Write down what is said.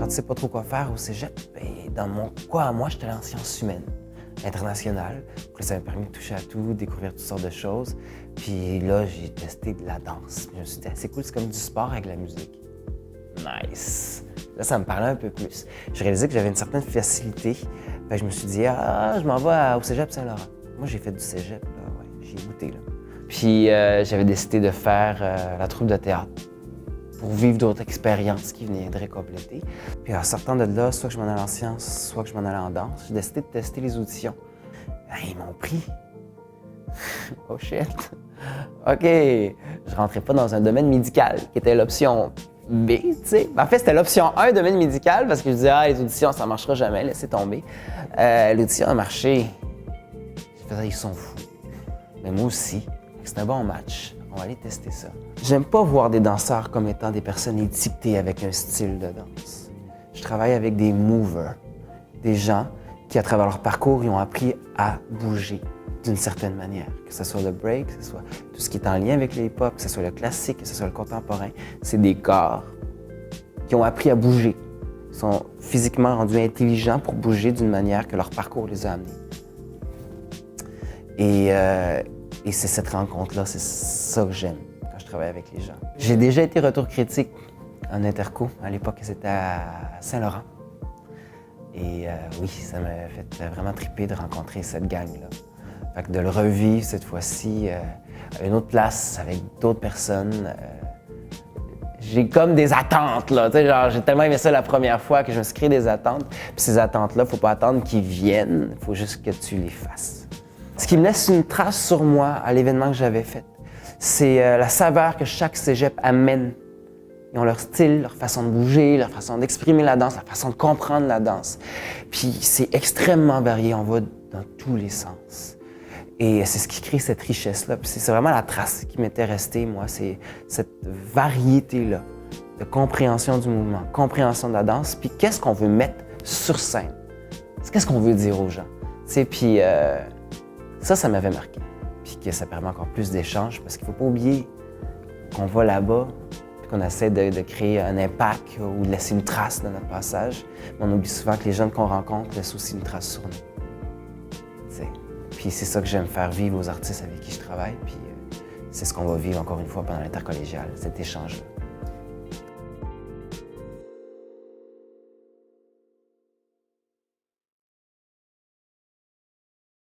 Quand tu sais pas trop quoi faire au cégep, ben, dans mon cas, moi, j'étais allé en sciences humaines internationales. Puis ça m'a permis de toucher à tout, découvrir toutes sortes de choses. Puis là, j'ai testé de la danse. Puis je me suis dit, ah, c'est cool, c'est comme du sport avec la musique. Nice! Là, ça me parlait un peu plus. J'ai réalisé que j'avais une certaine facilité. Fait que je me suis dit, ah, je m'en vais au cégep Saint-Laurent. Moi, j'ai fait du cégep, là, ouais, j'ai goûté, là. Puis j'avais décidé de faire la troupe de théâtre pour vivre d'autres expériences qui viendraient compléter. Puis en sortant de là, soit que je m'en allais en sciences, soit que je m'en allais en danse, j'ai décidé de tester les auditions. Ben, ils m'ont pris. Oh shit! OK, je rentrais pas dans un domaine médical, qui était l'option B, tu sais. En fait, c'était l'option 1, domaine médical, parce que je disais, ah, les auditions, ça marchera jamais, laissez tomber. L'audition a marché. Je faisais, ils sont fous. Mais moi aussi, c'est un bon match. On va aller tester ça. J'aime pas voir des danseurs comme étant des personnes étiquetées avec un style de danse. Je travaille avec des movers, des gens qui, à travers leur parcours, ils ont appris à bouger d'une certaine manière. Que ce soit le break, que ce soit tout ce qui est en lien avec le hip-hop, que ce soit le classique, que ce soit le contemporain. C'est des corps qui ont appris à bouger. Ils sont physiquement rendus intelligents pour bouger d'une manière que leur parcours les a amenés. Et c'est cette rencontre-là, c'est ça que j'aime quand je travaille avec les gens. J'ai déjà été retour critique en interco. À l'époque, c'était à Saint-Laurent. Et oui, ça m'a fait vraiment triper de rencontrer cette gang-là. Fait que de le revivre cette fois-ci à une autre place, avec d'autres personnes, j'ai comme des attentes, là. Tu sais, genre, j'ai tellement aimé ça la première fois que je me suis créé des attentes. Puis ces attentes-là, faut pas attendre qu'ils viennent, il faut juste que tu les fasses. Ce qui me laisse une trace sur moi à l'événement que j'avais fait, c'est la saveur que chaque cégep amène. Ils ont leur style, leur façon de bouger, leur façon d'exprimer la danse, leur façon de comprendre la danse. Puis c'est extrêmement varié, on va dans tous les sens. Et c'est ce qui crée cette richesse-là. Puis c'est vraiment la trace qui m'était restée, moi, c'est cette variété-là de compréhension du mouvement, compréhension de la danse, puis qu'est-ce qu'on veut mettre sur scène. Qu'est-ce qu'on veut dire aux gens. Puis ça m'avait marqué. Puis que ça permet encore plus d'échanges parce qu'il ne faut pas oublier qu'on va là-bas puis qu'on essaie de créer un impact ou de laisser une trace dans notre passage. Mais on oublie souvent que les jeunes qu'on rencontre laissent aussi une trace sur nous. T'sais. Puis c'est ça que j'aime faire vivre aux artistes avec qui je travaille. Puis c'est ce qu'on va vivre encore une fois pendant l'intercollégial, cet échange-là.